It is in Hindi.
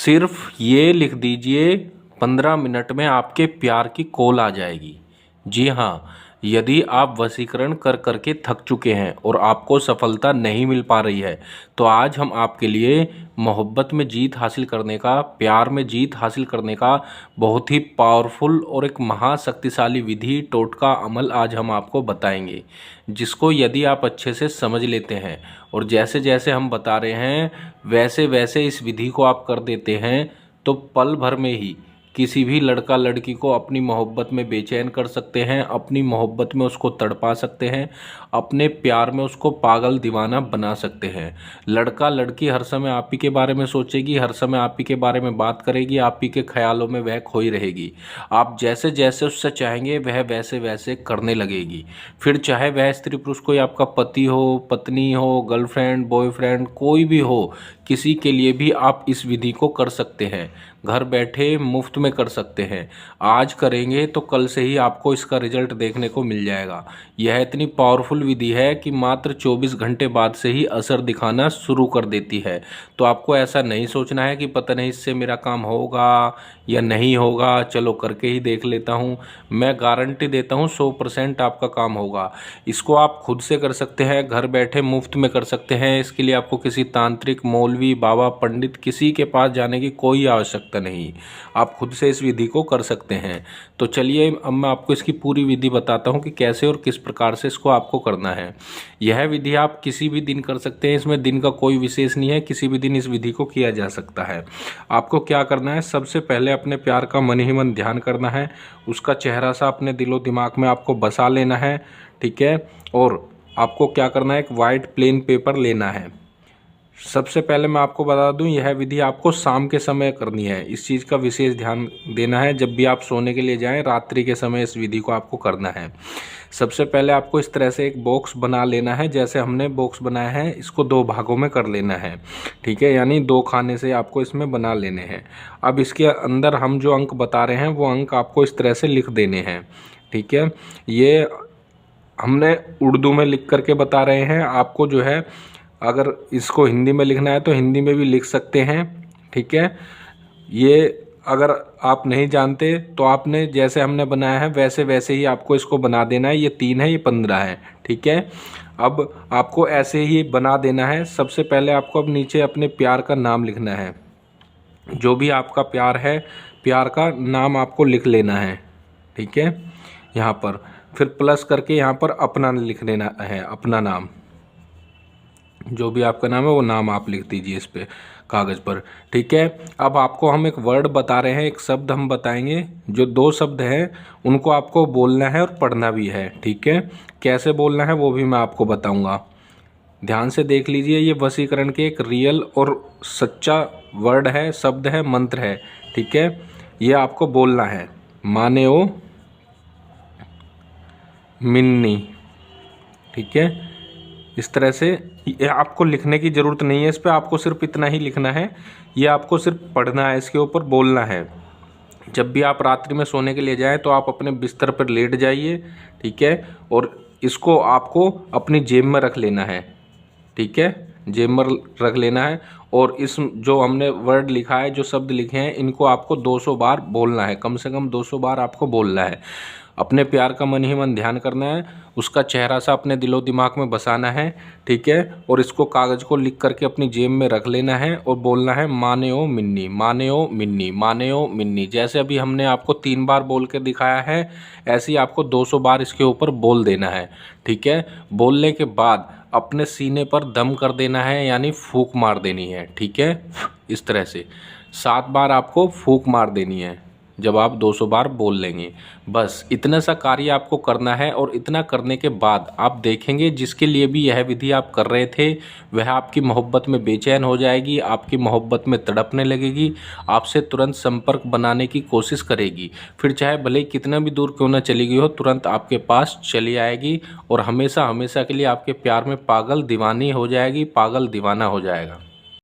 सिर्फ ये लिख दीजिए 15 मिनट में आपके प्यार की कॉल आ जाएगी। जी हाँ, यदि आप वशीकरण कर करके थक चुके हैं और आपको सफलता नहीं मिल पा रही है, तो आज हम आपके लिए मोहब्बत में जीत हासिल करने का, प्यार में जीत हासिल करने का बहुत ही पावरफुल और एक महाशक्तिशाली विधि, टोटका, अमल आज हम आपको बताएंगे, जिसको यदि आप अच्छे से समझ लेते हैं और जैसे जैसे हम बता रहे हैं वैसे वैसे इस विधि को आप कर देते हैं, तो पल भर में ही किसी भी लड़का लड़की को अपनी मोहब्बत में बेचैन कर सकते हैं, अपनी मोहब्बत में उसको तड़पा सकते हैं, अपने प्यार में उसको पागल दीवाना बना सकते हैं। लड़का लड़की हर समय आप ही के बारे में सोचेगी, हर समय आप ही के बारे में बात करेगी, आप ही के ख्यालों में वह खोई रहेगी। आप जैसे जैसे उससे चाहेंगे वह वैसे वैसे करने लगेगी। फिर चाहे वह स्त्री पुरुष कोई आपका पति हो, पत्नी हो, गर्लफ्रेंड, बॉयफ्रेंड, कोई भी हो, किसी के लिए भी आप इस विधि को कर सकते हैं। घर बैठे मुफ्त में कर सकते हैं। आज करेंगे तो कल से ही आपको इसका रिजल्ट देखने को मिल जाएगा। यह इतनी पावरफुल विधि है कि मात्र 24 घंटे बाद से ही असर दिखाना शुरू कर देती है। तो आपको ऐसा नहीं सोचना है कि पता नहीं इससे मेरा काम होगा या नहीं होगा, चलो करके ही देख लेता हूँ। मैं गारंटी देता हूँ 100% आपका काम होगा। इसको आप खुद से कर सकते हैं, घर बैठे मुफ्त में कर सकते हैं। इसके लिए आपको किसी तांत्रिक, मौलवी, बाबा, पंडित किसी के पास जाने की कोई आवश्यकता नहीं। आप खुद से इस विधि को कर सकते हैं। तो चलिए अब मैं आपको इसकी पूरी विधि बताता हूँ कि कैसे और किस प्रकार से इसको आपको करना है। यह विधि आप किसी भी दिन कर सकते हैं, इसमें दिन का कोई विशेष नहीं है, किसी भी दिन इस विधि को किया जा सकता है। आपको क्या करना है, सबसे पहले अपने प्यार का मन ही मन ध्यान करना है, उसका चेहरा सा अपने दिलो दिमाग में आपको बसा लेना है, ठीक है। और आपको क्या करना है, एक वाइट प्लेन पेपर लेना है। सबसे पहले मैं आपको बता दूं, यह विधि आपको शाम के समय करनी है। इस चीज़ का विशेष ध्यान देना है, जब भी आप सोने के लिए जाएं रात्रि के समय इस विधि को आपको करना है। सबसे पहले आपको इस तरह से एक बॉक्स बना लेना है, जैसे हमने बॉक्स बनाया है इसको 2 भागों में कर लेना है, ठीक है। यानी 2 खाने से आपको इसमें बना लेने हैं। अब इसके अंदर हम जो अंक बता रहे हैं वो अंक आपको इस तरह से लिख देने हैं, ठीक है। ये हमने उर्दू में लिख करके बता रहे हैं। आपको जो है अगर इसको हिंदी में लिखना है तो हिंदी में भी लिख सकते हैं, ठीक है। ये अगर आप नहीं जानते तो आपने जैसे हमने बनाया है वैसे वैसे ही आपको इसको बना देना है। ये 3 है, ये 15 है, ठीक है। अब आपको ऐसे ही बना देना है। सबसे पहले आपको अब नीचे अपने प्यार का नाम लिखना है। जो भी आपका प्यार है, प्यार का नाम आपको लिख लेना है, ठीक है। यहाँ पर फिर प्लस करके यहाँ पर अपना लिख देना है, अपना नाम। जो भी आपका नाम है वो नाम आप लिख दीजिए इस पे कागज़ पर, ठीक है। अब आपको हम एक वर्ड बता रहे हैं, एक शब्द हम बताएंगे। जो 2 शब्द हैं उनको आपको बोलना है और पढ़ना भी है, ठीक है। कैसे बोलना है वो भी मैं आपको बताऊंगा। ध्यान से देख लीजिए, ये वशीकरण के एक रियल और सच्चा वर्ड है, शब्द है, मंत्र है, ठीक है। ये आपको बोलना है, माने ओ मिन्नी, ठीक है। इस तरह से ये आपको लिखने की ज़रूरत नहीं है, इस पर आपको सिर्फ इतना ही लिखना है। ये आपको सिर्फ पढ़ना है, इसके ऊपर बोलना है। जब भी आप रात्रि में सोने के लिए जाएं तो आप अपने बिस्तर पर लेट जाइए, ठीक है। और इसको आपको अपनी जेब में रख लेना है, ठीक है, जेब में रख लेना है। और इस जो हमने वर्ड लिखा है, जो शब्द लिखे हैं, इनको आपको 200 बार बोलना है, कम से कम 200 बार आपको बोलना है। अपने प्यार का मन ही मन ध्यान करना है, उसका चेहरा सा अपने दिलो दिमाग में बसाना है, ठीक है। और इसको कागज़ को लिख करके अपनी जेब में रख लेना है और बोलना है, माने ओ मिन्नी, माने ओ मिन्नी, माने ओ मिन्नी। जैसे अभी हमने आपको 3 बार बोल के दिखाया है, ऐसे ही आपको 200 बार इसके ऊपर बोल देना है, ठीक है। बोलने के बाद अपने सीने पर दम कर देना है, यानी फूंक मार देनी है, ठीक है। इस तरह से 7 बार आपको फूंक मार देनी है जब आप 200 बार बोल लेंगे। बस इतना सा कार्य आपको करना है। और इतना करने के बाद आप देखेंगे जिसके लिए भी यह विधि आप कर रहे थे वह आपकी मोहब्बत में बेचैन हो जाएगी, आपकी मोहब्बत में तड़पने लगेगी, आपसे तुरंत संपर्क बनाने की कोशिश करेगी। फिर चाहे भले ही कितना भी दूर क्यों ना चली गई हो, तुरंत आपके पास चली आएगी और हमेशा हमेशा के लिए आपके प्यार में पागल दीवानी हो जाएगी, पागल दीवाना हो जाएगा।